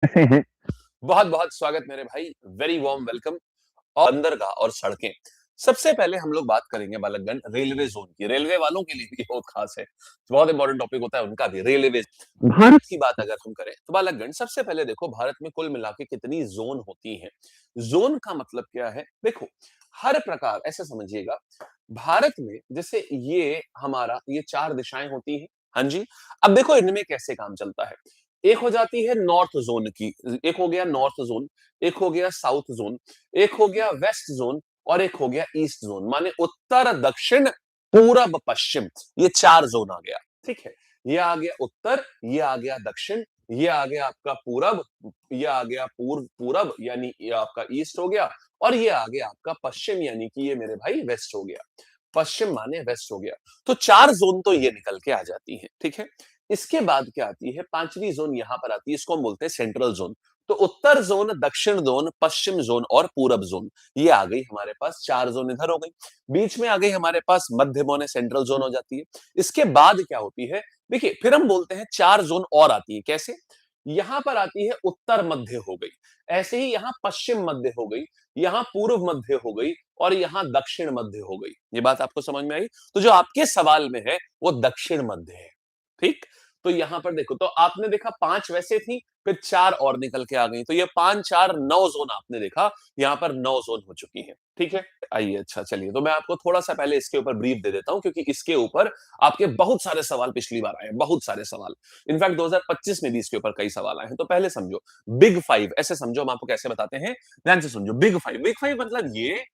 कैसे हैं? बहुत बहुत स्वागत मेरे भाई, वेरी वार्म वेलकम। और बंदरगाह और सड़कें, सबसे पहले हम लोग बात करेंगे बालकगण रेलवे जोन की। रेलवे वालों के लिए भी बहुत खास है, बहुत इंपॉर्टेंट टॉपिक होता है उनका भी। रेलवे भारत की बात अगर हम करें तो बालकगण सबसे पहले देखो, भारत में कुल मिला के कितनी जोन होती हैं। जोन का मतलब क्या है? देखो, हर प्रकार ऐसे समझिएगा, भारत में जैसे ये हमारा ये चार दिशाएं होती हैं। हाँ जी। अब देखो इनमें कैसे काम चलता है। एक हो जाती है नॉर्थ जोन की, एक हो गया नॉर्थ जोन, एक हो गया साउथ जोन, एक हो गया वेस्ट जोन, और एक हो गया ईस्ट जोन। माने उत्तर दक्षिण पूरब पश्चिम, ये चार जोन आ गया। ठीक है, ये आ गया उत्तर, ये आ गया दक्षिण, ये आ गया आपका पूरब, ये आ गया पूर्व पूरब यानी ये आपका ईस्ट हो गया, और ये आ गया आपका पश्चिम यानी कि ये मेरे भाई वेस्ट हो गया। पश्चिम माने वेस्ट हो गया। तो चार जोन तो ये निकल के आ जाती है। ठीक है, इसके बाद क्या आती है? पांचवी जोन यहां पर आती है, इसको हम बोलते हैं सेंट्रल जोन। तो उत्तर जोन, दक्षिण जोन, पश्चिम जोन और पूरब जोन, ये आ गई हमारे पास चार जोन। इधर हो गई, बीच में आ गई हमारे पास मध्य मोने सेंट्रल जोन हो जाती है। इसके बाद क्या होती है? देखिए, फिर हम बोलते हैं चार जोन और आती है। कैसे? यहां पर आती है उत्तर मध्य हो गई, ऐसे ही यहां पश्चिम मध्य हो गई, यहां पूर्व मध्य हो गई, और यहां दक्षिण मध्य हो गई। ये बात आपको समझ में आई? तो जो आपके सवाल में है वो दक्षिण मध्य है। ठीक, तो यहां पर देखो, तो आपने देखा पांच वैसे थी, फिर चार और निकल के आ गई, तो ये पांच चार नौ जोन आपने देखा, यहां पर नौ जोन हो चुकी है। ठीक है, आइए, अच्छा चलिए, तो मैं आपको थोड़ा सा पहले इसके ऊपर ब्रीफ दे देता हूं, क्योंकि इसके ऊपर आपके बहुत सारे सवाल पिछली बार आए हैं, बहुत सारे सवाल। इनफैक्ट 2025 में भी इसके ऊपर कई सवाल आए हैं। तो पहले समझो, बिग फाइव ऐसे समझो, हम आपको कैसे बताते हैं, ध्यान से समझो। बिग फाइव, बिग फाइव मतलब ये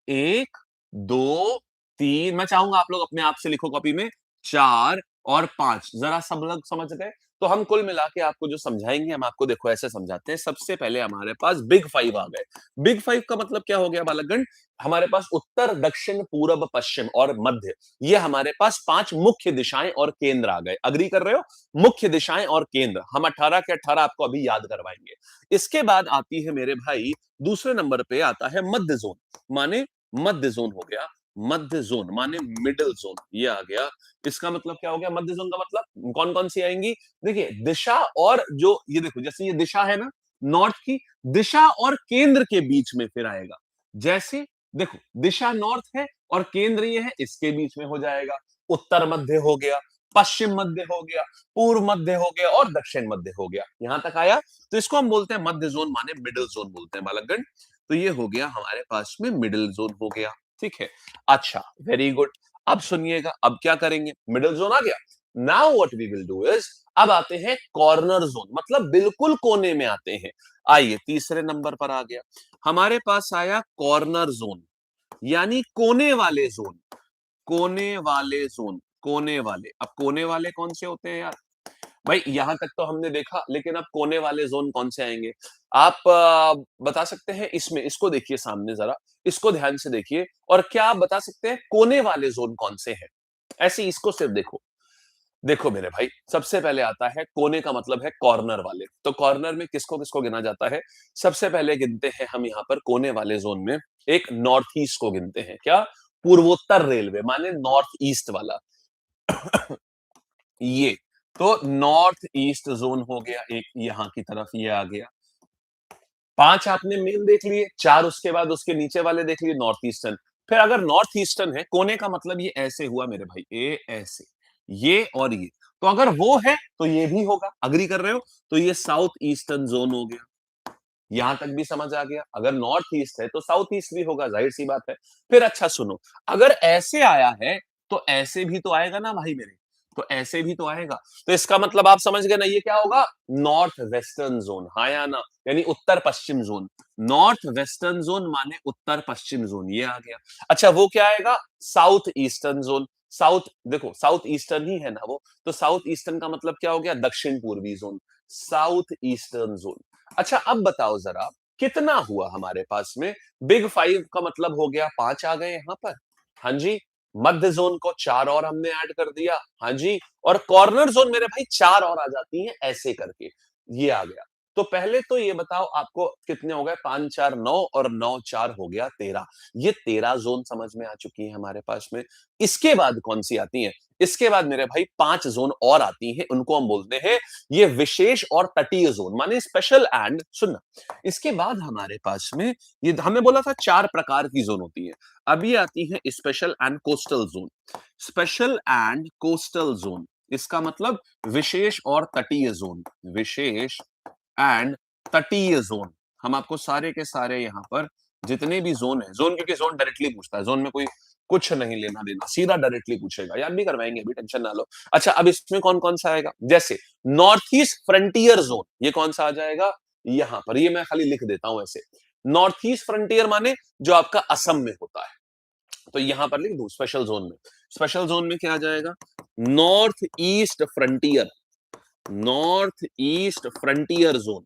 एक, दो, तीन, मैं चाहूंगा आप लोग अपने आप से लिखो कॉपी में, चार और पांच। जरा सब लोग समझ गए? तो हम कुल मिला के आपको जो समझाएंगे, हम आपको देखो ऐसे समझाते हैं। सबसे पहले हमारे पास बिग फाइव आ गए। बिग फाइव का मतलब क्या हो गया बालकगण? हमारे पास उत्तर, दक्षिण, पूरब, पश्चिम और मध्य, ये हमारे पास पांच मुख्य दिशाएं और केंद्र आ गए। अग्री कर रहे हो? मुख्य दिशाएं और केंद्र हम 18 के 18 आपको अभी याद करवाएंगे। इसके बाद आती है मेरे भाई, दूसरे नंबर पे आता है मध्य जोन। माने मध्य जोन हो गया। मध्य जोन माने मिडिल जोन, ये आ गया। इसका मतलब क्या हो गया? मध्य जोन का मतलब कौन कौन सी आएंगी? देखिए, दिशा और जो ये देखो, जैसे ये दिशा है ना नॉर्थ की, दिशा और केंद्र के बीच में फिर आएगा। जैसे देखो, दिशा नॉर्थ है और केंद्र ये है, इसके बीच में हो जाएगा। उत्तर मध्य हो गया, पश्चिम मध्य हो गया, पूर्व मध्य हो गया और दक्षिण मध्य हो गया। यहां तक आया? तो इसको हम बोलते हैं मध्य जोन, माने मिडिल जोन बोलते हैं बालकगण। तो ये हो गया हमारे पास में मिडिल जोन हो गया। ठीक है, अच्छा, वेरी गुड। अब सुनिएगा, अब क्या करेंगे? मिडिल जोन आ गया। Now what we will do is, अब आते हैं कॉर्नर जोन, मतलब बिल्कुल कोने में आते हैं। आइए, तीसरे नंबर पर आ गया हमारे पास आया कॉर्नर जोन, यानी कोने वाले जोन। कोने वाले जोन, कोने वाले, अब कोने वाले कौन से होते हैं यार? भाई यहां तक तो हमने देखा, लेकिन अब कोने वाले जोन कौन से आएंगे? आप बता सकते हैं? इसमें इसको देखिए सामने जरा, इसको ध्यान से देखिए, और क्या आप बता सकते हैं कोने वाले जोन कौन से हैं? ऐसे इसको सिर्फ देखो। देखो मेरे भाई, सबसे पहले आता है कोने का मतलब है कॉर्नर वाले। तो कॉर्नर में किसको किसको गिना जाता है? सबसे पहले गिनते हैं हम यहाँ पर कोने वाले जोन में एक नॉर्थ ईस्ट को गिनते हैं। क्या? पूर्वोत्तर रेलवे, माने नॉर्थ ईस्ट वाला। ये तो नॉर्थ ईस्ट जोन हो गया एक, यहां की तरफ ये आ गया। पांच आपने मेन देख लिए, चार उसके बाद उसके नीचे वाले देख लिए नॉर्थ ईस्टर्न। फिर अगर नॉर्थ ईस्टर्न है, कोने का मतलब ये ऐसे हुआ मेरे भाई, ये ऐसे, ये और ये। तो अगर वो है तो ये भी होगा। अग्री कर रहे हो? तो ये साउथ ईस्टर्न जोन हो गया। यहां तक भी समझ आ गया? अगर नॉर्थ ईस्ट है तो साउथ ईस्ट भी होगा, जाहिर सी बात है। फिर अच्छा सुनो, अगर ऐसे आया है तो ऐसे भी तो आएगा ना भाई मेरे, तो ऐसे भी तो आएगा। तो इसका मतलब आप समझ गए ना, ये क्या होगा? नॉर्थ वेस्टर्न जोन, हाँ या ना? यानी उत्तर पश्चिम जोन। नॉर्थ वेस्टर्न जोन माने उत्तर पश्चिम जोन, ये आ गया। अच्छा, वो क्या आएगा? South eastern zone. साउथ, देखो साउथ ईस्टर्न ही है ना वो, तो साउथ ईस्टर्न का मतलब क्या हो गया? दक्षिण पूर्वी जोन, साउथ ईस्टर्न जोन। अच्छा, अब बताओ जरा, कितना हुआ हमारे पास में? बिग फाइव का मतलब हो गया पांच आ गए यहां पर। हाँ जी। मध्य जोन को चार और हमने ऐड कर दिया। हाँ जी। और कॉर्नर जोन मेरे भाई चार और आ जाती हैं ऐसे करके, ये आ गया। तो पहले तो ये बताओ आपको कितने हो गए, 5 4 9 और 9 4 हो गया 13। ये 13 जोन समझ में आ चुकी है हमारे पास में। इसके बाद कौन सी आती है? इसके बाद मेरे भाई 5 जोन और आती हैं, उनको हम बोलते हैं ये विशेष और तटीय जोन, माने स्पेशल एंड, सुनना, इसके बाद हमारे पास में ये हमने बोला था 4 प्रकार की जोन होती है। अब ये आती है special and coastal zone. Special and coastal zone, इसका मतलब विशेष और तटीय जोन, विशेष एंड तटीय जोन। हम आपको सारे के सारे यहाँ पर जितने भी जोन है, जोन क्योंकि जोन डायरेक्टली पूछता है, जोन में कोई कुछ नहीं लेना देना, सीधा डायरेक्टली पूछेगा, याद भी करवाएंगे अभी, टेंशन ना लो। अच्छा, अब इसमें कौन कौन सा आएगा, जैसे नॉर्थ ईस्ट फ्रंटियर जोन, ये कौन सा आ जाएगा, यहां पर, ये मैं खाली लिख देता हूं ऐसे। नॉर्थ ईस्ट फ्रंटियर माने जो आपका असम में होता है, तो यहां पर लिख दू स्पेशल जोन में। स्पेशल जोन में क्या आ जाएगा, north east frontier, north east frontier zone.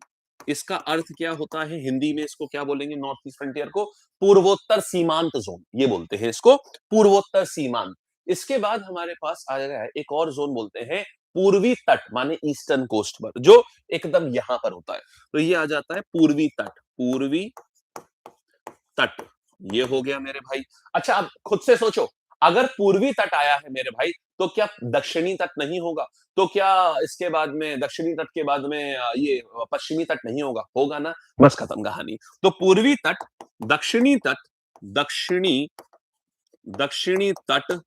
इसका अर्थ क्या होता है हिंदी में, इसको क्या बोलेंगे नॉर्थ ईस्ट फ्रंटियर को, पूर्वोत्तर सीमांत जोन, ये बोलते हैं इसको, पूर्वोत्तर सीमांत। इसके बाद हमारे पास आ गया है एक और जोन, बोलते हैं पूर्वी तट, माने ईस्टर्न कोस्ट पर, जो एकदम यहां पर होता है, तो ये आ जाता है पूर्वी तट, पूर्वी तट, ये हो गया मेरे भाई। अच्छा, अब खुद से सोचो, अगर पूर्वी तट आया है मेरे भाई, तो क्या दक्षिणी तट नहीं होगा, तो क्या इसके बाद में दक्षिणी तट के बाद में ये पश्चिमी तट नहीं होगा, होगा ना, बस खत्म कहानी। तो पूर्वी तट, दक्षिणी तट, दक्षिणी दक्षिणी तट,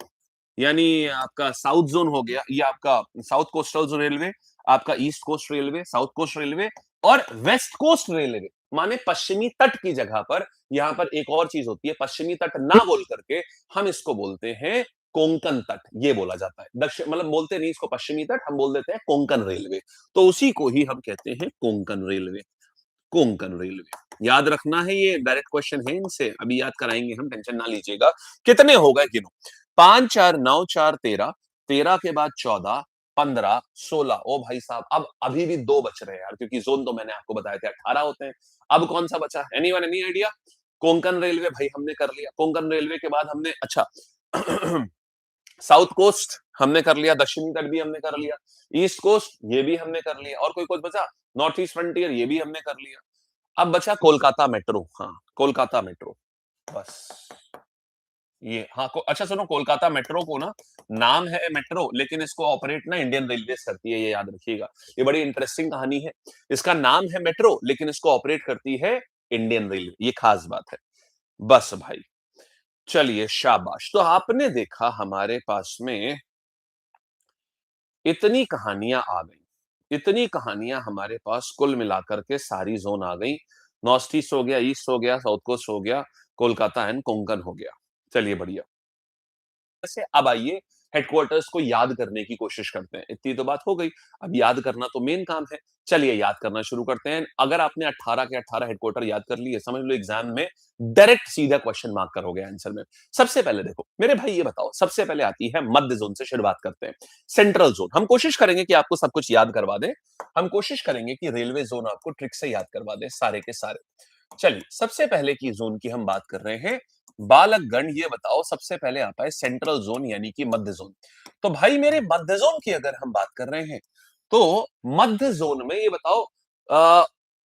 यानी आपका साउथ जोन हो गया, ये आपका साउथ कोस्टल जो रेलवे, आपका east coast railway, south coast railway और वेस्ट कोस्ट रेलवे, माने पश्चिमी तट की जगह पर यहां पर एक और चीज होती है, पश्चिमी तट ना बोल करके हम इसको बोलते हैं कोंकण तट, ये बोला जाता है। दक्षिण मतलब बोलते नहीं इसको पश्चिमी तट, हम बोल देते हैं कोंकण रेलवे, तो उसी को ही हम कहते हैं कोंकण रेलवे, कोंकण रेलवे। याद रखना है, ये डायरेक्ट क्वेश्चन है इनसे, अभी याद कराएंगे हम, टेंशन ना लीजिएगा। कितने हो गए गिनो, 5 4 9 4 13, 13 के बाद 14 15 16, ओ भाई साहब, अब अभी भी 2 बच रहे हैं यार, क्योंकि जोन तो मैंने आपको बताया था 18 होते हैं। अब कौन सा बचा, anyone, any idea? Konkan railway भाई हमने कर लिया, कोंकण रेलवे के बाद हमने, अच्छा साउथ कोस्ट हमने कर लिया, दक्षिणी तट भी हमने कर लिया, ईस्ट कोस्ट ये भी हमने कर लिया, और कोई कुछ बचा, नॉर्थ ईस्ट फ्रंटियर ये भी हमने कर लिया। अब बचा कोलकाता मेट्रो, हाँ कोलकाता मेट्रो, बस ये, हाँ अच्छा सुनो, कोलकाता मेट्रो को ना, नाम है मेट्रो, लेकिन इसको ऑपरेट ना इंडियन रेलवे करती है, ये याद रखिएगा, ये बड़ी इंटरेस्टिंग कहानी है। इसका नाम है मेट्रो, लेकिन इसको ऑपरेट करती है इंडियन रेलवे, ये खास बात है। बस भाई, चलिए शाबाश। तो आपने देखा हमारे पास में इतनी कहानियां आ गई, इतनी कहानियां हमारे पास कुल मिलाकर के सारी जोन आ गई, नॉर्थ ईस्ट हो गया, ईस्ट हो गया, साउथ कोस्ट हो गया, कोलकाता एंड कोंकण हो गया। चलिए बढ़िया। से अब आइए हेडक्वार्टर्स को याद करने की कोशिश करते हैं, इतनी तो बात हो गई, अब याद करना तो मेन काम है। चलिए याद करना शुरू करते हैं। अगर आपने 18 के 18 हेडक्वार्टर याद कर लिए, समझ लो एग्जाम में डायरेक्ट सीधा क्वेश्चन मार्क करोगे आंसर में। सबसे पहले देखो मेरे भाई, ये बताओ, सबसे पहले आती है मध्य जोन, से शुरुआत करते हैं। सेंट्रल जोन, हम कोशिश करेंगे कि आपको सब कुछ याद करवा दें, हम कोशिश करेंगे कि रेलवे जोन आपको ट्रिक से याद करवा दें सारे के सारे। चलिए सबसे पहले की जोन की हम बात कर रहे हैं, बालकगण ये बताओ सबसे पहले आता है सेंट्रल जोन यानी कि मध्य जोन। तो भाई मेरे मध्य जोन की अगर हम बात कर रहे हैं, तो मध्य जोन में ये बताओ,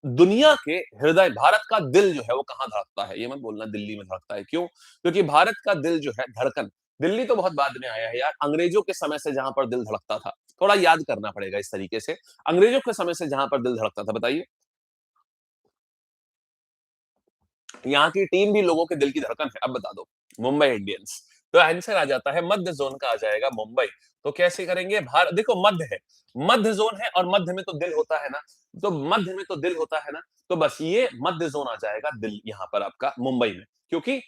दुनिया के हृदय, भारत का दिल जो है वो कहां धड़कता है, ये मत बोलना दिल्ली में धड़कता है, क्यों, क्योंकि भारत का दिल जो है धड़कन, दिल्ली तो बहुत बाद में आया है यार, अंग्रेजों के समय से जहां पर दिल धड़कता था, थोड़ा याद करना पड़ेगा इस तरीके से, अंग्रेजों के समय से जहां पर दिल धड़कता था, बताइए। यहाँ की टीम भी लोगों के दिल की धड़कन है, अब बता दो। मुंबई इंडियंस। तो आंसर आ जाता है मध्य जोन का, आ जाएगा मुंबई। तो कैसे करेंगे, भारत देखो मध्य है, मध्य जोन है, और मध्य में तो दिल होता है ना, तो मध्य में तो दिल होता है ना, तो बस ये मध्य जोन आ जाएगा दिल, यहाँ पर आपका मुंबई में, क्योंकि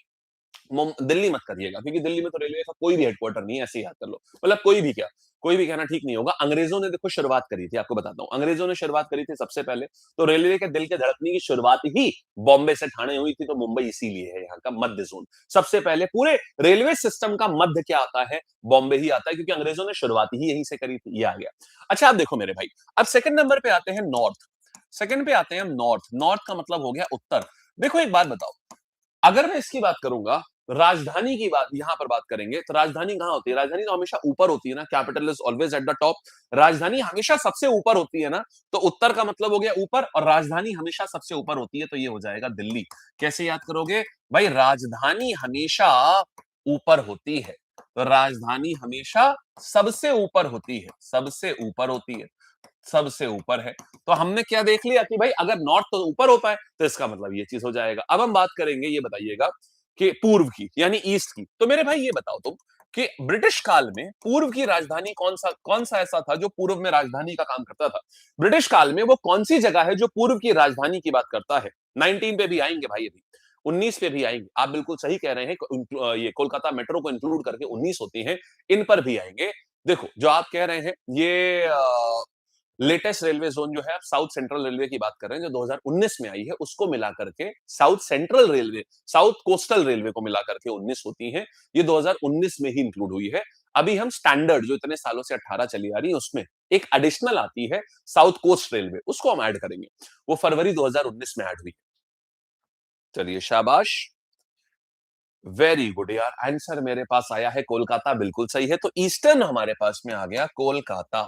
दिल्ली मत करिएगा, क्योंकि दिल्ली में तो रेलवे का कोई भी हेडक्वार्टर नहीं है, ऐसे ही याद कर लो, मतलब कोई भी क्या, कोई भी कहना ठीक नहीं होगा। अंग्रेजों ने देखो शुरुआत करी थी, आपको बताता हूँ, अंग्रेजों ने शुरुआत करी थी सबसे पहले, तो रेलवे के दिल के धड़कने की शुरुआत ही बॉम्बे से ठाणे हुई थी, तो मुंबई इसीलिए है यहाँ का मध्य जोन। सबसे पहले पूरे रेलवे सिस्टम का मध्य क्या आता है, बॉम्बे ही आता है, क्योंकि अंग्रेजों ने शुरुआत ही यहीं से करी थी, ये आ गया। अच्छा आप देखो मेरे भाई, अब सेकंड नंबर पे आते हैं नॉर्थ, सेकंड पे आते हैं नॉर्थ, नॉर्थ का मतलब हो गया उत्तर। देखो एक बात बताओ, अगर मैं इसकी बात करूंगा, राजधानी की बात यहां पर बात करेंगे तो राजधानी कहां होती है? राजधानी तो हमेशा ऊपर होती है ना, capital is always at the top. राजधानी हमेशा सबसे ऊपर होती है ना, तो उत्तर का मतलब हो गया ऊपर, और राजधानी हमेशा सबसे ऊपर होती है, तो ये हो जाएगा दिल्ली। कैसे याद करोगे भाई? राजधानी हमेशा ऊपर होती है, तो राजधानी हमेशा सबसे ऊपर होती है, सबसे ऊपर होती है, सबसे ऊपर है। तो हमने क्या देख लिया कि भाई अगर नॉर्थ तो ऊपर होता है, तो इसका मतलब ये चीज हो जाएगा। अब हम बात करेंगे, ये बताइएगा कि पूर्व की यानी ईस्ट की। तो मेरे भाई ये बताओ तुम कि ब्रिटिश काल में पूर्व की राजधानी कौन सा ऐसा था जो पूर्व में राजधानी का काम करता था? ब्रिटिश काल में वो कौन सी जगह है जो पूर्व की राजधानी की बात करता है? 19 पे भी आएंगे भाई, अभी 19 पे भी आएंगे। आप बिल्कुल सही कह रहे हैं, ये कोलकाता मेट्रो को इंक्लूड करके 19 होती हैं, इन पर भी आएंगे। देखो जो आप कह रहे हैं ये लेटेस्ट रेलवे जोन जो है, आप साउथ सेंट्रल रेलवे की बात कर रहे हैं जो 2019 में आई है, उसको मिला करके south central railway, south coastal railway को मिला करके 19 होती है। ये 2019 में ही इंक्लूड हुई है। अभी हम स्टैंडर्ड जो इतने सालों से 18 चली आ रही है, उसमें एक एडिशनल आती है साउथ कोस्ट रेलवे, उसको हम ऐड करेंगे। वो फरवरी 2019 में ऐड हुई। चलिए शाबाश, वेरी गुड यार, आंसर मेरे पास आया है कोलकाता, बिल्कुल सही है। तो ईस्टर्न हमारे पास में आ गया कोलकाता,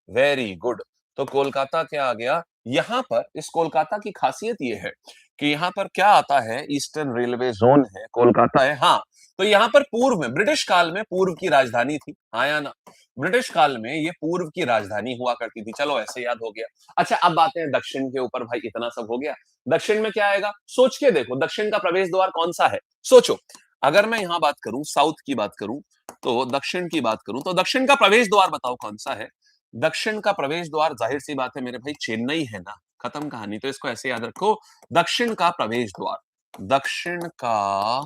वेरी गुड। तो कोलकाता क्या आ गया यहां पर? इस कोलकाता की खासियत ये है कि यहाँ पर क्या आता है, ईस्टर्न रेलवे जोन है, कोलकाता है। हाँ, तो यहाँ पर पूर्व में ब्रिटिश काल में पूर्व की राजधानी थी, हाँ या ना? ब्रिटिश काल में ये पूर्व की राजधानी हुआ करती थी। चलो ऐसे याद हो गया। अच्छा अब आते हैं दक्षिण के ऊपर। भाई इतना सब हो गया, दक्षिण में क्या आएगा? सोच के देखो, दक्षिण का प्रवेश द्वार कौन सा है? सोचो। अगर मैं यहां बात करूं, साउथ की बात करूं, तो दक्षिण की बात करूं, तो दक्षिण का प्रवेश द्वार बताओ कौन सा है? दक्षिण का प्रवेश द्वार जाहिर सी बात है मेरे भाई चेन्नई है ना, खत्म कहानी। तो इसको ऐसे याद रखो, दक्षिण का प्रवेश द्वार, दक्षिण का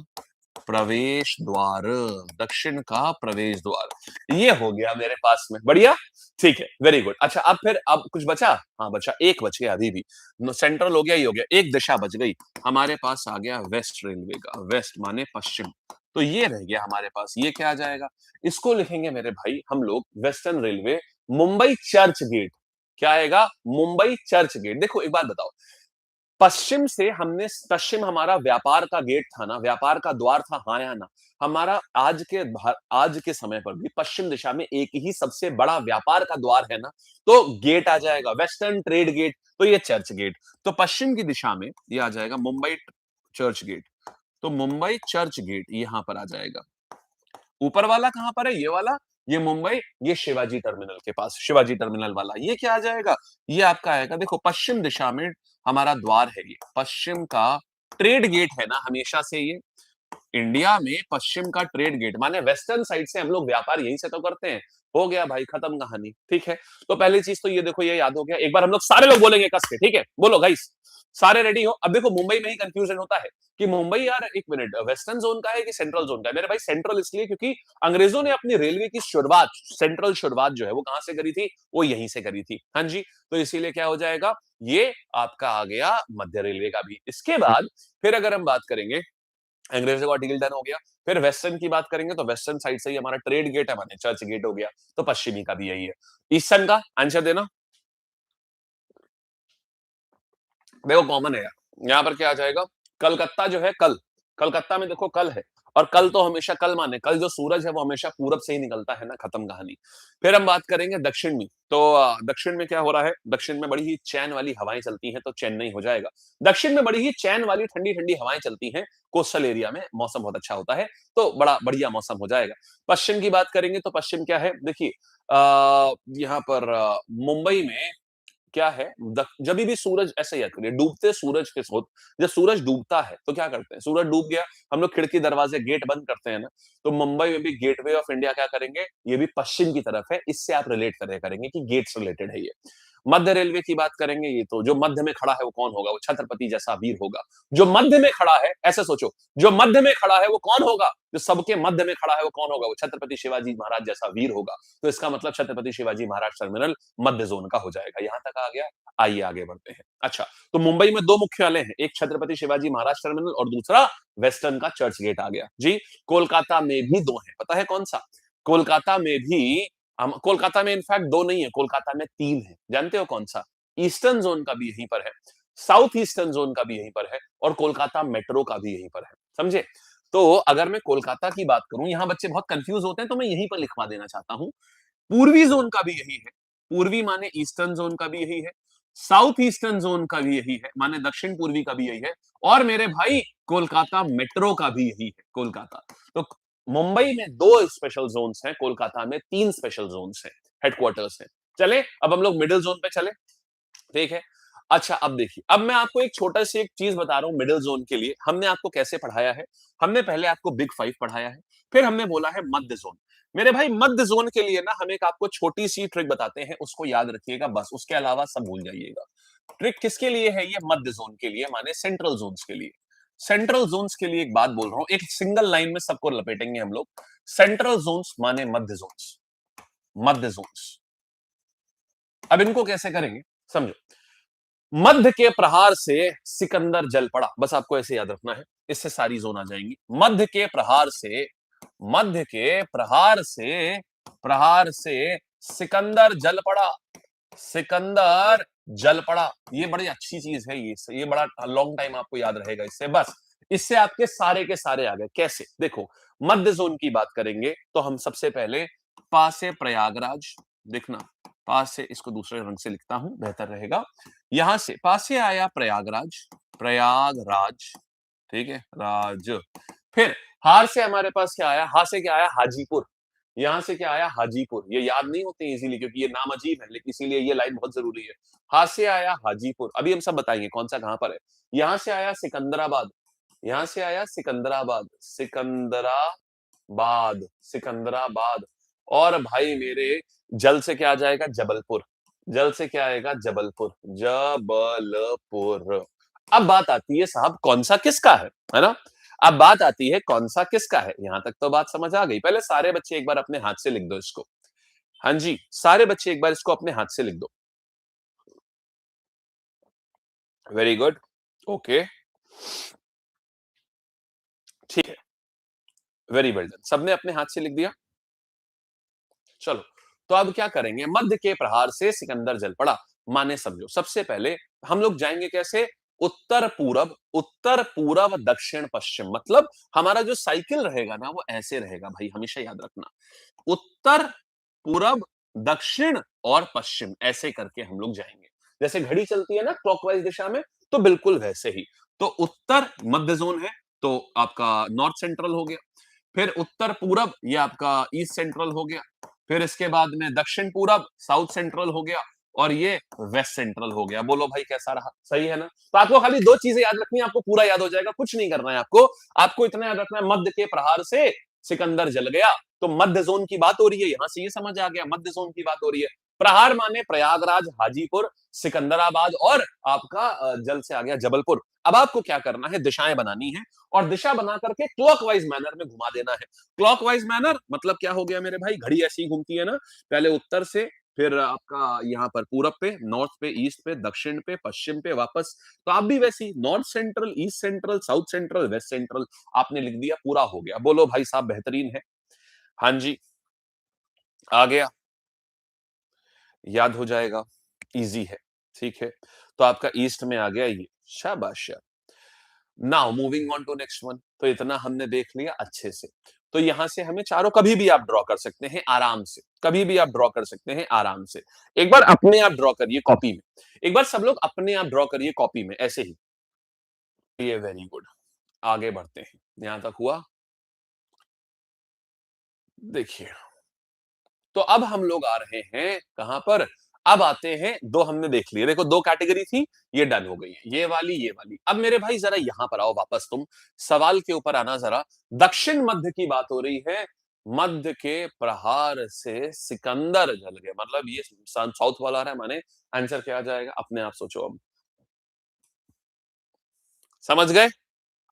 प्रवेश द्वार, दक्षिण का प्रवेश द्वार, ये हो गया मेरे पास में। बढ़िया, ठीक है, वेरी गुड। अच्छा अब फिर अब कुछ बचा? हाँ बचा, एक बच गया अभी भी। सेंट्रल हो गया, ये हो गया, एक दिशा बच गई। हमारे पास आ गया वेस्ट रेलवे का, वेस्ट माने पश्चिम। तो ये रह गया हमारे पास, ये क्या आ जाएगा? इसको लिखेंगे मेरे भाई हम लोग western railway Mumbai Churchgate. क्या आएगा? Mumbai Churchgate. देखो एक बात बताओ, पश्चिम से हमने, पश्चिम हमारा व्यापार का गेट था ना, व्यापार का द्वार था, हाँ या ना? हमारा आज के समय पर भी पश्चिम दिशा में एक ही सबसे बड़ा व्यापार का द्वार है ना, तो गेट आ जाएगा वेस्टर्न ट्रेड गेट, तो ये चर्च गेट। तो पश्चिम की दिशा में ये आ जाएगा मुंबई चर्च गेट। तो मुंबई चर्च गेट यहां पर आ जाएगा। ऊपर वाला कहां पर है? ये वाला, ये मुंबई, ये शिवाजी टर्मिनल के पास, शिवाजी टर्मिनल वाला, ये क्या आ जाएगा? ये आपका आएगा, देखो पश्चिम दिशा में हमारा द्वार है, ये पश्चिम का ट्रेड गेट है ना हमेशा से। ये इंडिया में पश्चिम का ट्रेड गेट माने वेस्टर्न साइड से हम लोग व्यापार यहीं से तो करते हैं। हो गया भाई, खत्म कहानी, ठीक है। तो पहली चीज तो ये देखो, ये याद हो गया। एक बार हम लोग सारे लोग बोलेंगे कस के, ठीक है? बोलो गाइस, सारे रेडी हो? अब देखो मुंबई में ही कंफ्यूजन होता है कि मुंबई यार एक मिनट वेस्टर्न जोन का है कि सेंट्रल जोन का है? मेरे भाई सेंट्रल इसलिए क्योंकि अंग्रेजों ने अपनी रेलवे की शुरुआत, सेंट्रल शुरुआत जो है वो कहां से करी थी? वो यहीं से करी थी, हाँ जी। तो इसीलिए क्या हो जाएगा, ये आपका आ गया मध्य रेलवे का भी। इसके बाद फिर अगर हम बात करेंगे, अंग्रेजों का डील डन हो गया। फिर वेस्टर्न की बात करेंगे तो वेस्टर्न साइड से ही हमारा ट्रेड गेट है, माने चर्च गेट हो गया। तो पश्चिमी का भी यही है। ईस्टर्न का आंसर देना, देखो कॉमन है यार। यहाँ पर क्या आ जाएगा? कलकत्ता जो है, कल, कलकत्ता में देखो कल है, और कल तो हमेशा कल माने कल जो सूरज है वो हमेशा पूरब से ही निकलता है ना, खत्म कहानी। फिर हम बात करेंगे दक्षिण में, तो दक्षिण में क्या हो रहा है? दक्षिण में बड़ी ही चैन वाली हवाएं चलती हैं, तो चेन्नई हो जाएगा। दक्षिण में बड़ी ही चैन वाली ठंडी ठंडी हवाएं चलती हैं, कोस्टल एरिया में मौसम बहुत अच्छा होता है, तो बड़ा बढ़िया मौसम हो जाएगा। पश्चिम की बात करेंगे तो पश्चिम क्या है? देखिए यहाँ पर मुंबई में क्या है, जब भी सूरज, ऐसे याद करिए, डूबते सूरज के साथ, जब सूरज डूबता है तो क्या करते हैं? सूरज डूब गया, हम लोग खिड़की दरवाजे गेट बंद करते हैं ना। तो मुंबई में भी गेटवे ऑफ इंडिया क्या करेंगे? ये भी पश्चिम की तरफ है, इससे आप रिलेट करे करेंगे कि गेट्स रिलेटेड है ये। मध्य रेलवे की बात करेंगे, ये तो जो मध्य में खड़ा है वो कौन होगा? वो छत्रपति जैसा वीर होगा। जो मध्य में खड़ा है, ऐसे सोचो, जो मध्य में खड़ा है वो कौन होगा? जो सबके मध्य में खड़ा है वो कौन होगा? वो छत्रपति शिवाजी महाराज जैसा वीर होगा। तो इसका मतलब छत्रपति शिवाजी महाराज टर्मिनल मध्य जोन का हो जाएगा। यहां तक आ गया, आइए आगे बढ़ते हैं। अच्छा, तो मुंबई में दो मुख्यालय हैं, एक छत्रपति शिवाजी महाराज टर्मिनल और दूसरा वेस्टर्न का चर्च गेट आ गया जी। कोलकाता में भी दो है, पता है कौन सा? कोलकाता में भी, हम कोलकाता में इनफैक्ट दो नहीं है, कोलकाता में तीन है। जानते हो कौन सा? ईस्टर्न जोन का भी यहीं पर है, साउथ ईस्टर्न जोन का भी यहीं पर है, और कोलकाता मेट्रो का भी यहीं पर है, समझे? तो अगर मैं कोलकाता की बात करूं, यहां बच्चे बहुत कंफ्यूज होते हैं, तो मैं यहीं पर लिखवा देना चाहता हूं। पूर्वी जोन का भी यही है, पूर्वी माने ईस्टर्न जोन का भी यही है, साउथ ईस्टर्न जोन का भी यही है, माने दक्षिण पूर्वी का भी यही है, और मेरे भाई कोलकाता मेट्रो का भी यही है, कोलकाता। तो मुंबई में 2 स्पेशल जोन्स हैं, कोलकाता में 3 स्पेशल जोन्स हैं, हेडक्वार्टर्स हैं। चले अब हम लोग मिडिल जोन पे चले, ठीक है। अच्छा अब देखिए, अब मैं आपको एक छोटा सी एक चीज बता रहा हूं मिडिल जोन के लिए। हमने आपको कैसे पढ़ाया है, हमने पहले आपको बिग 5 पढ़ाया है, फिर हमने बोला है मध्य जोन। मेरे भाई मध्य जोन के लिए ना हम एक आपको छोटी सी ट्रिक बताते हैं, उसको याद रखिएगा बस, उसके अलावा सब भूल जाइएगा। ट्रिक किसके लिए है ये? मध्य जोन के लिए, माने सेंट्रल जोन्स के लिए। सेंट्रल जोन्स के लिए एक बात बोल रहा हूं, एक सिंगल लाइन में सबको लपेटेंगे हम लोग। सेंट्रल जोन्स माने मध्य जोन्स, मध्य जोन्स। अब इनको कैसे करेंगे, समझो। मध्य के प्रहार से सिकंदर जल पड़ा, बस आपको ऐसे याद रखना है, इससे सारी जोन आ जाएंगी। मध्य के प्रहार से, मध्य के प्रहार से सिकंदर जल पड़ा, सिकंदर जल पड़ा। ये बड़ी अच्छी चीज है, ये बड़ा लॉन्ग टाइम आपको याद रहेगा इससे। बस इससे आपके सारे के सारे आ गए। कैसे? देखो, मध्य जोन की बात करेंगे तो हम सबसे पहले पा से प्रयागराज, देखना पास से, इसको दूसरे रंग से लिखता हूं बेहतर रहेगा। यहां से पास से आया प्रयागराज, प्रयागराज, ठीक है, राज। फिर हार से हमारे पास क्या आया? हा से क्या आया? हाजीपुर। यहां से क्या आया? हाजीपुर। ये याद नहीं होते इजीली क्योंकि ये नाम अजीब है, लेकिन इसीलिए ये लाइन बहुत जरूरी है। हा से आया हाजीपुर, अभी हम सब बताएंगे कौन सा कहां पर है। यहां से आया सिकंदराबाद, यहां से आया सिकंदराबाद, सिकंदराबाद, सिकंदराबाद। और भाई मेरे जल से क्या आ जाएगा? जबलपुर। जल से क्या आएगा? जबलपुर, जबलपुर। अब बात आती है साहब कौन सा किसका है ना? अब बात आती है कौन सा किसका है। यहां तक तो बात समझ आ गई। पहले सारे बच्चे एक बार अपने हाथ से लिख दो इसको। हाँ जी, सारे बच्चे एक बार इसको अपने हाथ से लिख दो। वेरी गुड, ओके, ठीक है, वेरी वेल डन। सबने अपने हाथ से लिख दिया। चलो, तो अब क्या करेंगे? मध्य के प्रहार से सिकंदर जल पड़ा, माने समझो। सबसे पहले हम लोग जाएंगे कैसे? उत्तर पूरब, उत्तर पूरब दक्षिण पश्चिम। मतलब हमारा जो साइकिल रहेगा ना वो ऐसे रहेगा भाई, हमेशा याद रखना। उत्तर पूरब दक्षिण और पश्चिम, ऐसे करके हम लोग जाएंगे। जैसे घड़ी चलती है ना क्लॉकवाइज दिशा में, तो बिल्कुल वैसे ही। तो उत्तर मध्य जोन है, तो आपका नॉर्थ सेंट्रल हो गया। फिर उत्तर पूरब, ये आपका ईस्ट सेंट्रल हो गया। फिर इसके बाद में दक्षिण पूरब, साउथ सेंट्रल हो गया। और ये वेस्ट सेंट्रल हो गया। बोलो भाई कैसा रहा? सही है ना? तो आपको खाली 2 चीजें याद रखनी है, आपको पूरा याद हो जाएगा, कुछ नहीं करना है आपको। आपको इतना याद रखना है, मध्य के प्रहार से सिकंदर जल गया, तो मध्य जोन की बात हो रही है। यहां से ये समझ आ गया, मध्य जोन की बात हो रही है। प्रहार माने प्रयागराज, हाजीपुर, सिकंदराबाद, और आपका जल से आ गया जबलपुर। अब आपको क्या करना है? दिशाएं बनानी है, और दिशा बना करके क्लॉकवाइज मैनर में घुमा देना है। क्लॉकवाइज मैनर मतलब क्या हो गया मेरे भाई? घड़ी ऐसी ही घूमती है ना, पहले उत्तर से, फिर आपका यहाँ पर पूरब पे, नॉर्थ पे, ईस्ट पे, दक्षिण पे, पश्चिम पे वापस। तो आप भी वैसी north central, east central, south central, west central आपने लिख दिया, पूरा हो गया। बोलो भाई साहब बेहतरीन है। हाँ जी, आ गया, याद हो जाएगा, इजी है, ठीक है। तो आपका ईस्ट में आ गया ये, शाबाश। Now moving on to next one. तो इतना हमने देख लिया अच्छे से। तो यहां से हमें चारों कभी भी आप ड्रॉ कर सकते हैं आराम से, कभी भी आप ड्रॉ कर सकते हैं आराम से। एक बार अपने आप ड्रॉ करिए कॉपी में, एक बार सब लोग अपने आप ड्रॉ करिए कॉपी में ऐसे ही। ये वेरी गुड, आगे बढ़ते हैं। यहां तक हुआ, देखिए। तो अब हम लोग आ रहे हैं कहां पर? अब आते हैं, 2 हमने देख लिए, देखो 2 कैटेगरी थी, ये डन हो गई है, ये वाली, ये वाली। अब मेरे भाई जरा यहां पर आओ वापस, तुम सवाल के ऊपर आना जरा। दक्षिण मध्य की बात हो रही है, मध्य के प्रहार से सिकंदर जल गए, मतलब ये साउथ वाला आ रहा है, माने आंसर क्या आ जाएगा? अपने आप सोचो। अब समझ गए?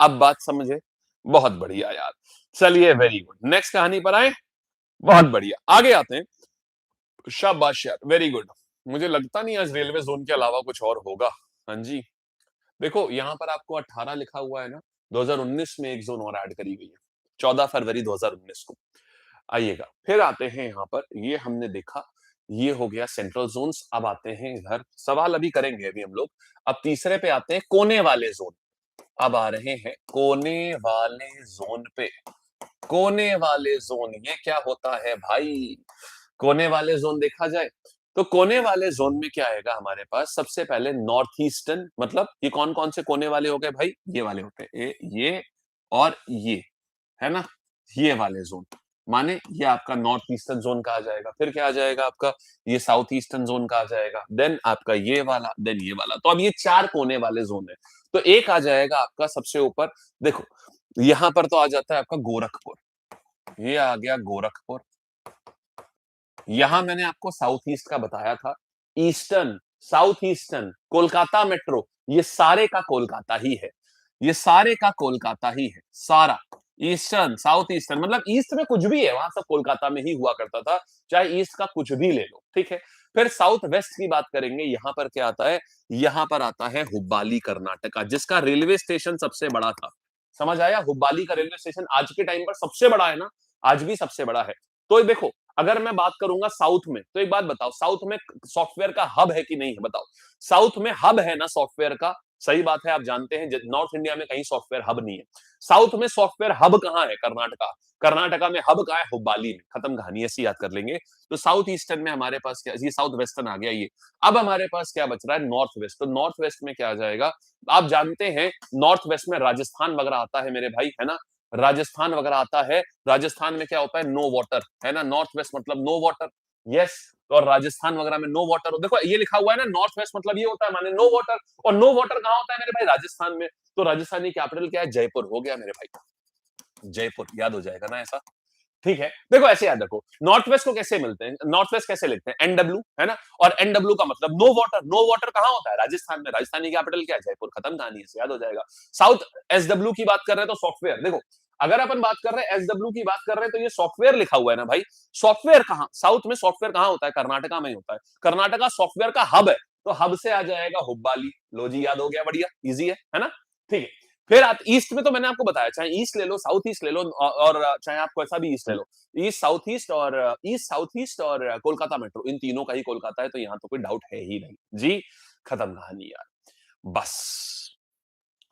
अब बात समझे? बहुत बढ़िया यार। चलिए वेरी गुड, नेक्स्ट कहानी पर आए। बहुत बढ़िया, आगे आते हैं। शाबाश यार, वेरी गुड। मुझे लगता नहीं आज रेलवे जोन के अलावा कुछ और होगा। हाँ जी, देखो यहाँ पर आपको 18 लिखा हुआ है ना, 2019 में एक जोन और ऐड करी गई है, 14 फरवरी 2019 को। आइएगा, फिर आते हैं यहाँ पर, ये हमने देखा, ये हो गया सेंट्रल जोन्स। अब आते हैं इधर, सवाल अभी करेंगे अभी हम लोग। अब तीसरे पे आते हैं, कोने वाले जोन। अब आ रहे हैं कोने वाले जोन पे। कोने वाले जोन ये क्या होता है भाई? कोने वाले जोन देखा जाए तो कोने वाले जोन में क्या आएगा हमारे पास? सबसे पहले नॉर्थ ईस्टर्न, मतलब ये कौन कौन से कोने वाले हो गए भाई? ये वाले होते हैं, ये और ये, है ना? ये वाले जोन माने ये आपका नॉर्थ ईस्टर्न जोन का आ जाएगा। फिर क्या आ जाएगा आपका? ये साउथ ईस्टर्न जोन का आ जाएगा। देन आपका ये वाला, देन ये वाला। तो अब ये 4 कोने वाले जोन है। तो एक आ जाएगा आपका सबसे ऊपर, देखो यहां पर तो आ जाता है आपका गोरखपुर। ये आ गया गोरखपुर। यहां मैंने आपको साउथ ईस्ट का बताया था। Eastern, south eastern, Kolkata metro, ये सारे का कोलकाता ही है। ये सारे का कोलकाता ही है, सारा। ईस्टर्न, साउथ ईस्टर्न, मतलब ईस्ट में कुछ भी है वहां सब कोलकाता में ही हुआ करता था, चाहे ईस्ट का कुछ भी ले लो, ठीक है। फिर साउथ वेस्ट की बात करेंगे, यहां पर क्या आता है? यहां पर आता है हुब्बाली कर्नाटका, जिसका रेलवे स्टेशन सबसे बड़ा था। समझ आया? हुब्बाली का रेलवे स्टेशन आज के टाइम पर सबसे बड़ा है ना, आज भी सबसे बड़ा है। तो देखो, अगर मैं बात करूंगा साउथ में, तो एक बात बताओ, साउथ में सॉफ्टवेयर का हब है कि नहीं है? बताओ। साउथ में हब है ना सॉफ्टवेयर का? सही बात है, आप जानते हैं नॉर्थ इंडिया में कहीं सॉफ्टवेयर हब नहीं है। साउथ में सॉफ्टवेयर हब कहां है? कर्नाटका। कर्नाटका में हब कहां है? हुब्बाली में। खत्म कहानी, ऐसी याद कर लेंगे। तो साउथ ईस्टर्न में हमारे पास क्या? ये साउथ वेस्टर्न आ गया ये। अब हमारे पास क्या बच रहा है? North west. तो नॉर्थ वेस्ट में क्या आ जाएगा? आप जानते हैं नॉर्थ वेस्ट में राजस्थान वगैरह आता है मेरे भाई, है ना? राजस्थान वगैरह आता है। राजस्थान में क्या होता है? नो वाटर, है ना? नॉर्थ वेस्ट मतलब नो वाटर। यस। और राजस्थान वगैरह में नो वाटर, देखो ये लिखा हुआ है ना, नॉर्थ वेस्ट मतलब ये होता है माने नो वाटर। और नो वाटर कहां होता है मेरे भाई? राजस्थान में। तो राजस्थानी कैपिटल क्या है? जयपुर। हो गया मेरे भाई, जयपुर। याद हो जाएगा ना ऐसा? ठीक है, देखो ऐसे याद रखो, नॉर्थ वेस्ट को कैसे मिलते हैं, नॉर्थ वेस्ट कैसे लिखते हैं? एनडब्ल्यू, है ना? और एनडब्ल्यू का मतलब नो वाटर। नो वाटर कहां होता है? राजस्थान में। राजस्थानी कैपिटल क्या है? जयपुर। खत्म कहानी, से याद हो जाएगा। साउथ एसडब्ल्यू की बात कर रहे हैं तो सॉफ्टवेयर, देखो अगर अपन बात कर रहे हैं एसडब्ल्यू की बात कर रहे हैं तो ये सॉफ्टवेयर लिखा हुआ है ना भाई। सॉफ्टवेयर कहां? साउथ में सॉफ्टवेयर कहां होता है? कर्नाटका में ही होता है। कर्नाटका सॉफ्टवेयर का हब है। तो हब से आ जाएगा हुब्बाली। लो जी, याद हो गया, बढ़िया, इजी है ना? ठीक है। फिर आप ईस्ट में तो मैंने आपको बताया, चाहे ईस्ट ले लो, साउथ ईस्ट ले लो, और चाहे आपको ऐसा भी ईस्ट ले लो, ईस्ट साउथ ईस्ट, और ईस्ट साउथ ईस्ट और कोलकाता मेट्रो, इन तीनों का ही कोलकाता है, तो यहां तो कोई डाउट है ही नहीं जी। खत्म कहानी यार, बस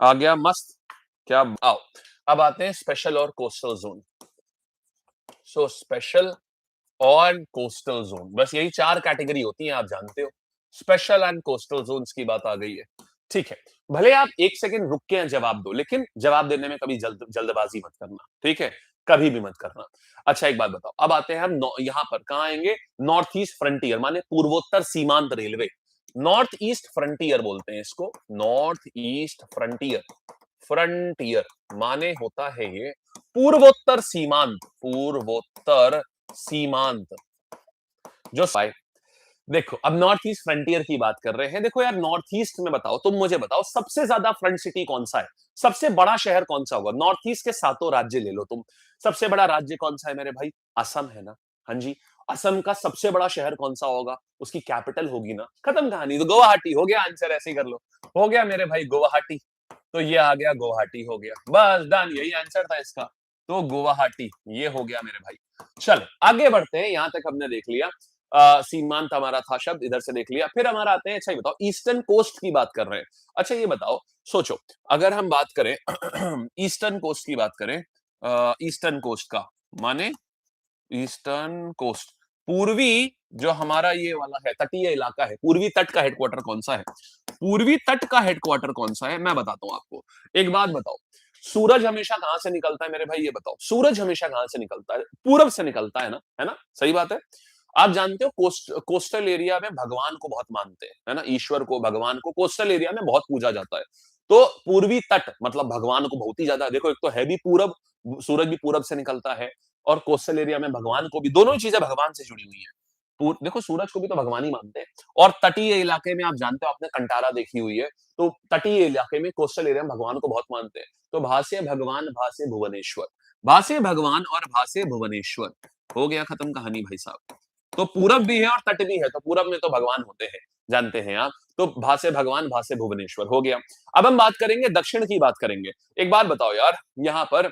आ गया मस्त। क्या आओ, अब आते हैं स्पेशल और कोस्टल जोन। सो स्पेशल और कोस्टल जोन, बस यही 4 कैटेगरी होती हैं, आप जानते हो। स्पेशल एंड कोस्टल जोन्स की बात आ गई है, ठीक है। भले आप 1 सेकंड रुक के जवाब दो, लेकिन जवाब देने में कभी जल्दबाजी मत करना, ठीक है? कभी भी मत करना। अच्छा एक बात बताओ, अब आते हैं हम यहाँ पर कहाँ आएंगे? नॉर्थ ईस्ट फ्रंटियर माने पूर्वोत्तर सीमांत रेलवे। नॉर्थ ईस्ट फ्रंटियर बोलते हैं इसको, नॉर्थ ईस्ट फ्रंटियर। फ्रंटियर माने होता है ये पूर्वोत्तर सीमांत, पूर्वोत्तर सीमांत जो पाए। देखो अब नॉर्थ ईस्ट फ्रंटियर की बात कर रहे हैं, देखो यार नॉर्थ ईस्ट में बताओ, तुम मुझे बताओ सबसे ज्यादा फ्रंट सिटी कौन सा है? सबसे बड़ा शहर कौन सा होगा? नॉर्थ ईस्ट के सातों राज्य ले लो तुम, सबसे बड़ा राज्य कौन सा है मेरे भाई? असम है ना? हाँ जी। असम का सबसे बड़ा शहर कौन सा होगा? उसकी कैपिटल होगी ना। खत्म कहानी, तो गुवाहाटी हो गया आंसर, ऐसे ही कर लो। हो गया मेरे भाई गुवाहाटी। तो ये आ गया गुवाहाटी, हो गया बस डन, यही आंसर था इसका। तो गुवाहाटी ये हो गया मेरे भाई। चलो आगे बढ़ते हैं, यहां तक हमने देख लिया। सीमांत हमारा था शब्द, इधर से देख लिया। फिर हमारा आते हैं, अच्छा ये बताओ ईस्टर्न कोस्ट की बात कर रहे हैं। अच्छा ये बताओ, सोचो अगर हम बात करें ईस्टर्न कोस्ट की बात करें, ईस्टर्न कोस्ट का माने ईस्टर्न कोस्ट, पूर्वी जो हमारा ये वाला है तटीय इलाका है, पूर्वी तट का हेडक्वार्टर कौन सा है? पूर्वी तट का हेडक्वार्टर कौन सा है? मैं बताता हूं आपको। एक बात बताओ, सूरज हमेशा कहां से निकलता है मेरे भाई? ये बताओ, सूरज हमेशा कहां से निकलता है? पूरब से निकलता है ना, है ना? सही बात है। आप जानते हो कोस्टल एरिया में भगवान को बहुत मानते हैं, है ना? ईश्वर को, भगवान को कोस्टल एरिया में बहुत पूजा जाता है। तो पूर्वी तट मतलब भगवान को बहुत ही ज्यादा, देखो एक तो है भी पूरब, सूरज भी पूरब से निकलता है, और कोस्टल एरिया में भगवान को भी, दोनों ही चीजें भगवान से जुड़ी हुई है। देखो सूरज को भी तो भगवान ही मानते हैं। और तटीय इलाके में आप जानते हो, आपने कंटारा देखी हुई है, तो तटीय इलाके में कोस्टल एरिया में भगवान को बहुत मानते हैं। तो भासे भगवान भासे भुवनेश्वर, भासे भगवान और भासे भुवनेश्वर, हो गया खत्म कहानी भाई साहब। तो पूरब भी है और तट भी है, तो पूरब में तो भगवान होते हैं, जानते हैं आप। तो भासे भगवान भासे भुवनेश्वर हो गया। अब हम बात करेंगे दक्षिण की, बात करेंगे। एक बात बताओ यार, यहाँ पर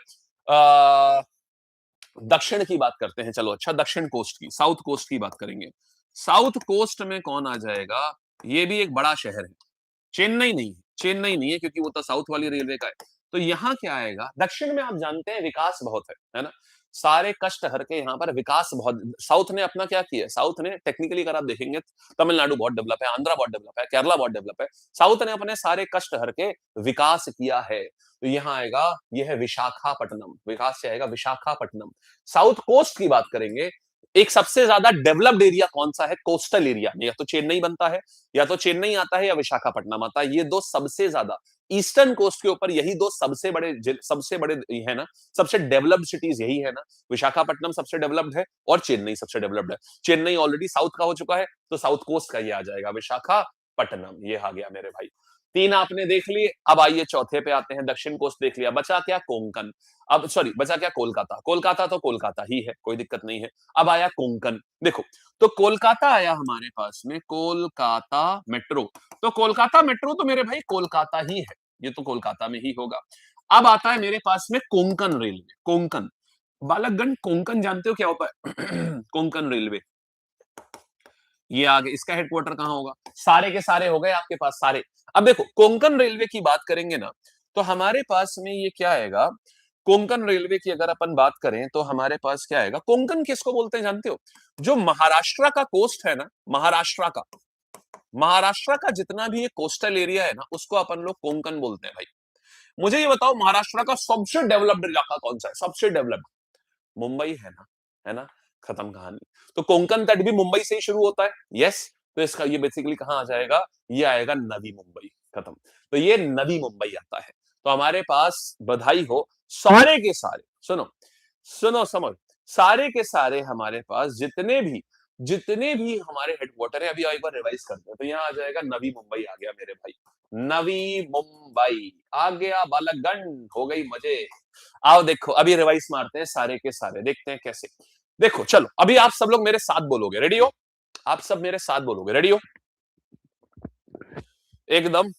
दक्षिण की बात करते हैं, चलो अच्छा दक्षिण कोस्ट की, साउथ कोस्ट की बात करेंगे। साउथ कोस्ट में कौन आ जाएगा? ये भी एक बड़ा शहर है, चेन्नई नहीं, चेन्नई नहीं है क्योंकि वो तो साउथ वाली रेलवे का है। तो यहाँ क्या आएगा, दक्षिण में आप जानते हैं विकास बहुत है ना? सारे कष्ट हर के यहाँ पर विकास बहुत, साउथ ने अपना क्या किया है, साउथ ने टेक्निकली अगर आप देखेंगे तमिलनाडु बहुत डेवलप है, आंध्रा बहुत डेवलप है, केरला बहुत डेवलप है, साउथ ने अपने सारे कष्ट हर के विकास किया है। तो यहाँ आएगा, यह है विशाखापट्टनम, विकास से आएगा विशाखापट्टनम। साउथ कोस्ट की बात करेंगे, एक सबसे ज्यादा डेवलप्ड एरिया कौन सा है कोस्टल एरिया में, या तो चेन्नई बनता है, या तो चेन्नई आता है, या विशाखापट्टनम आता है। ये दो सबसे ज्यादा ईस्टर्न कोस्ट के ऊपर यही दो सबसे बड़े है ना, सबसे डेवलप्ड सिटीज यही है ना। विशाखापट्टनम सबसे डेवलप्ड है और चेन्नई सबसे डेवलप्ड है। चेन्नई ऑलरेडी साउथ का हो चुका है, तो साउथ कोस्ट का ये आ जाएगा विशाखापट्टनम। ये आ गया मेरे भाई। तीन आपने देख लिए, अब आइए चौथे पे आते हैं। दक्षिण कोस्ट देख लिया, बचा क्या कोंकण। अब सॉरी, बचा क्या कोलकाता। कोलकाता तो कोलकाता ही है, कोई दिक्कत नहीं है। अब आया कोंकण। देखो, तो कोलकाता आया हमारे पास में, कोलकाता मेट्रो। तो कोलकाता मेट्रो तो मेरे भाई कोलकाता ही है, ये तो कोलकाता में ही होगा। अब आता है मेरे पास में कोंकण रेलवे। कोंकण, बालकगण कोंकण जानते हो क्या होता है? कोंकण रेलवे, ये आगे इसका हेडक्वार्टर कहां होगा? सारे के सारे हो गए आपके पास सारे। अब देखो कोंकण रेलवे की बात करेंगे ना, तो हमारे पास में ये क्या आएगा, कोंकण रेलवे की अगर अपन बात करें तो हमारे पास क्या आएगा, कोंकण किसको बोलते हैं जानते हो? जो महाराष्ट्र का कोस्ट है ना, महाराष्ट्र का जितना भी ये कोस्टल एरिया है ना, उसको अपन लोग कोंकण बोलते हैं भाई। मुझे ये बताओ, महाराष्ट्र का सबसे डेवलप्ड इलाका कौन सा है? सबसे डेवलप्ड मुंबई है ना, है ना, खत्म कहानी। तो कोंकण तट भी मुंबई से ही शुरू होता है, यस। तो इसका ये बेसिकली कहां आ जाएगा, ये आएगा नवी मुंबई, खत्म। तो ये नवी मुंबई आता है। तो हमारे पास बधाई हो, सारे के सारे सुनो, सुनो समझ, सारे के सारे हमारे पास जितने भी हमारे हेडक्वार्टर है, अभी एक बार रिवाइज करते हैं। तो यहाँ आ जाएगा नवी मुंबई, आ गया मेरे भाई, नवी मुंबई आ गया बालकगण, हो गई मजे। आओ देखो, अभी रिवाइज मारते हैं सारे के सारे, देखते हैं कैसे। देखो चलो, अभी आप सब लोग मेरे साथ बोलोगे, रेडी हो? आप सब मेरे साथ बोलोगे, रेडी हो? एकदम,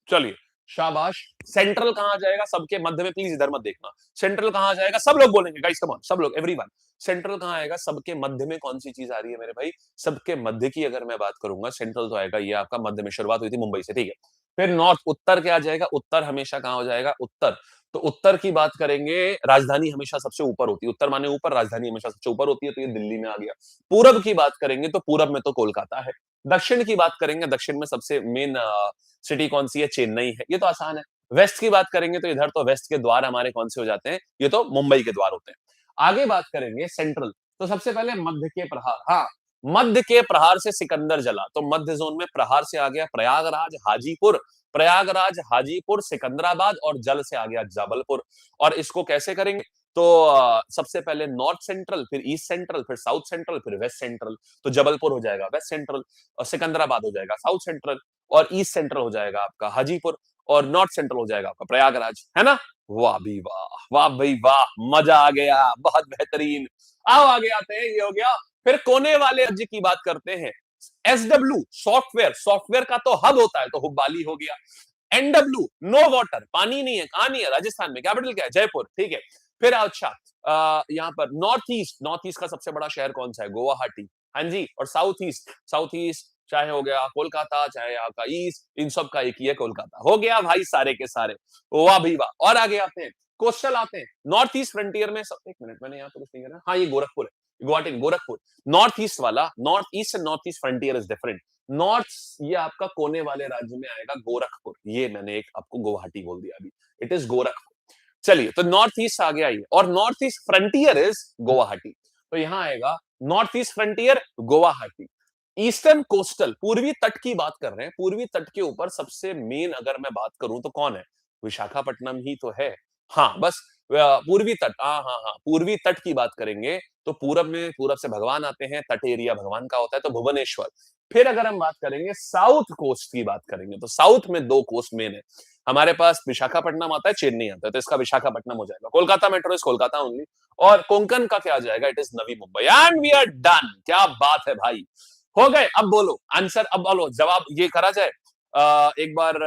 चलिए, शाबाश। सेंट्रल कहां आ जाएगा सबके मध्य में? प्लीज इधर मत देखना। सेंट्रल कहां आ जाएगा? सब लोग बोलेंगे गाइस, कम ऑन, सब लोग, एवरीवन। सेंट्रल कहां आएगा? सबके मध्य में कौन सी चीज आ रही है मेरे भाई? सबके मध्य की अगर मैं बात करूंगा, सेंट्रल तो आएगा, ये आपका मध्य में शुरुआत हुई थी मुंबई से, ठीक है। फिर नॉर्थ, उत्तर क्या आ जाएगा? उत्तर हमेशा कहां हो जाएगा? उत्तर। तो उत्तर की बात करेंगे, राजधानी हमेशा सबसे ऊपर होती है, उत्तर माने ऊपर, राजधानी हमेशा सबसे ऊपर होती है, तो ये दिल्ली में आ गया। पूरब की बात करेंगे तो पूरब में तो कोलकाता है। दक्षिण की बात करेंगे, दक्षिण में सबसे मेन सिटी कौन सी है? चेन्नई है, ये तो आसान है। वेस्ट की बात करेंगे तो इधर तो वेस्ट के द्वार हमारे कौन से हो जाते हैं? ये तो मुंबई के द्वार होते हैं। आगे बात करेंगे सेंट्रल, तो सबसे पहले मध्य के प्रहार, हाँ, मध्य के प्रहार से सिकंदर जला, तो मध्य जोन में प्रहार से आ गया प्रयागराज, हाजीपुर, प्रयागराज, हाजीपुर, सिकंदराबाद, और जल से आ गया जबलपुर। और इसको कैसे करेंगे? तो सबसे पहले नॉर्थ सेंट्रल, फिर ईस्ट सेंट्रल, फिर साउथ सेंट्रल, फिर वेस्ट सेंट्रल। तो जबलपुर हो जाएगा वेस्ट सेंट्रल, और सिकंदराबाद हो जाएगा साउथ सेंट्रल, और ईस्ट सेंट्रल हो जाएगा आपका हाजीपुर, और नॉर्थ सेंट्रल हो जाएगा आपका प्रयागराज, है ना? वाह भी वाह, वाह भाई वाह, मजा आ गया, बहुत बेहतरीन। आओ आगे आते हैं, ये हो गया। फिर कोने वाले राज्य की बात करते हैं। SW सॉफ्टवेयर, सॉफ्टवेयर का तो हब होता है, तो हुब्बाली हो गया। NW नो वाटर, पानी नहीं है, कहां नहीं है? राजस्थान में। कैपिटल क्या है? जयपुर, ठीक है। फिर अच्छा, यहाँ पर नॉर्थ ईस्ट, नॉर्थ ईस्ट का सबसे बड़ा शहर कौन सा है? गुवाहाटी, हाँ जी। और साउथ ईस्ट, साउथ ईस्ट चाहे हो गया कोलकाता, चाहे आपका ईस्ट, इन सब का एक ही है कोलकाता। हो गया भाई सारे के सारे, वाह भी वाह। और आगे आते हैं, कोस्टल आते हैं। नॉर्थ ईस्ट फ्रंटियर में सब, एक मिनट, मैंने यहाँ तो कुछ नहीं करना, हाँ ये गोरखपुर है, गुवाहाटी, गोरखपुर। नॉर्थ ईस्ट वाला, north east and north east frontier is different. North, ये आपका कोने वाले राज्य में आएगा गोरखपुर, ये मैंने एक आपको गुवाहाटी बोल दिया अभी, इट इज गोरखपुर। चलिए, तो नॉर्थ ईस्ट आ गया ये, और north east frontier is Guwahati. तो यहां आएगा north east frontier Guwahati. Eastern coastal, पूर्वी तट की बात कर रहे हैं, पूर्वी तट के ऊपर सबसे मेन अगर मैं बात करूं तो कौन है? विशाखापट्टनम ही तो है। हाँ बस, पूर्वी तट, हाँ हाँ हाँ, पूर्वी तट की बात करेंगे तो पूरब में, पूरब से भगवान आते हैं, तट एरिया भगवान का होता है, तो भुवनेश्वर। फिर अगर हम बात करेंगे साउथ कोस्ट की बात करेंगे, तो साउथ में दो कोस्ट मेन है हमारे पास, विशाखापट्टनम आता है, चेन्नई आता है, तो इसका विशाखापट्टनम हो जाएगा। Kolkata metro is Kolkata only. और कोंकण का क्या आ जाएगा? It is Navi Mumbai. And we are done. क्या बात है भाई, हो गए। अब बोलो आंसर, अब बोलो जवाब, ये करा जाए, एक बार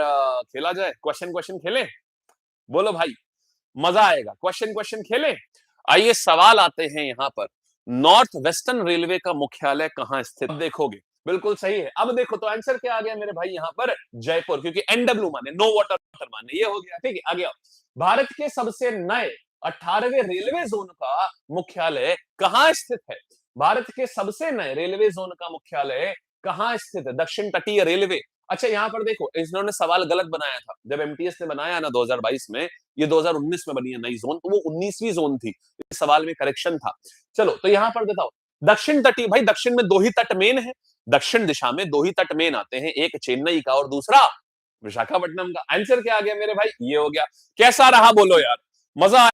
खेला जाए, क्वेश्चन क्वेश्चन खेले, बोलो भाई, मजा आएगा। क्वेश्चन क्वेश्चन खेले। आइए सवाल आते हैं यहाँ पर, नॉर्थ वेस्टर्न रेलवे का मुख्यालय कहाँ स्थित? देखोगे बिल्कुल सही है। अब देखो तो आंसर क्या आ गया मेरे भाई यहाँ पर, जयपुर, क्योंकि एनडब्ल्यू माने नो वाटर माने, ये हो गया। ठीक है, आगे आओ। भारत के सबसे नए 18वें रेलवे जोन का मुख्यालय कहाँ स्थित है? भारत के सबसे नए रेलवे जोन का मुख्यालय कहाँ स्थित है? दक्षिण तटीय रेलवे। अच्छा, यहाँ पर देखो, इन्होंने सवाल गलत बनाया था। जब एमटीएस ने बनाया ना 2022 में, ये 2019 में बनी है नई जोन, तो वो 19वीं जोन थी। इस सवाल में करेक्शन था। चलो, तो यहाँ पर बताओ, दक्षिण तटीय, भाई दक्षिण में दो ही तट मेन है। दक्षिण दिशा में दो ही तट मेन आते हैं, एक चेन्नई का और दूसरा विशाखापट्टनम का। आंसर क्या आ गया मेरे भाई? ये हो गया। कैसा रहा बोलो यार, मजा आया?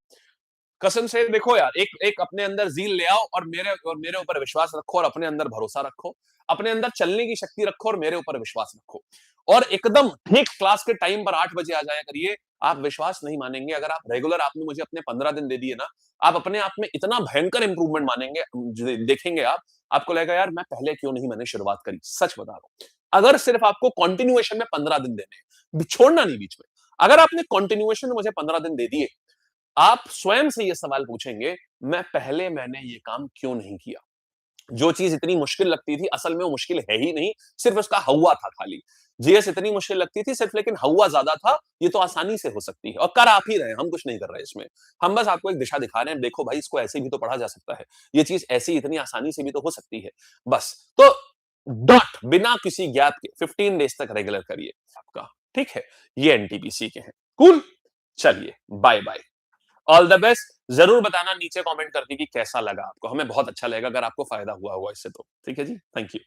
कसम से देखो यार, एक एक अपने अंदर जील ले आओ और मेरे ऊपर विश्वास रखो और अपने अंदर भरोसा रखो, अपने अंदर चलने की शक्ति रखो और मेरे ऊपर विश्वास रखो, और एकदम ठीक क्लास के टाइम पर 8 बजे आ जाया करिए। आप विश्वास नहीं मानेंगे, अगर आप रेगुलर, आपने मुझे अपने 15 दिन दे दिए ना, आप अपने आप में इतना भयंकर इंप्रूवमेंट मानेंगे, देखेंगे आप, आपको लगेगा यार मैं पहले क्यों नहीं मैंने शुरुआत करी। सच बता रहा हूं, अगर सिर्फ आपको कॉन्टिन्यूएशन में 15 दिन देने, छोड़ना नहीं बीच में, अगर आपने कॉन्टिन्यूएशन में मुझे 15 दिन दे दिए, आप स्वयं से ये सवाल पूछेंगे, मैं पहले मैंने ये काम क्यों नहीं किया? जो चीज इतनी मुश्किल लगती थी, असल में वो मुश्किल है ही नहीं, सिर्फ उसका हवा था खाली। जीएस इतनी मुश्किल लगती थी सिर्फ, लेकिन हवा ज्यादा था। ये तो आसानी से हो सकती है, और कर आप ही रहे हैं, हम कुछ नहीं कर रहे इसमें। हम बस आपको एक दिशा दिखा रहे हैं, देखो भाई इसको ऐसे भी तो पढ़ा जा सकता है, ये चीज ऐसी इतनी आसानी से भी तो हो सकती है। बस तो डॉट बिना किसी गैप के 15 डेज तक रेगुलर करिए आपका, ठीक है? ये एनटीपीसी के हैं। कूल, चलिए bye bye, all the best. जरूर बताना नीचे कमेंट करके कि कैसा लगा आपको, हमें बहुत अच्छा लगेगा अगर आपको फायदा हुआ इससे तो। ठीक है जी, थैंक यू।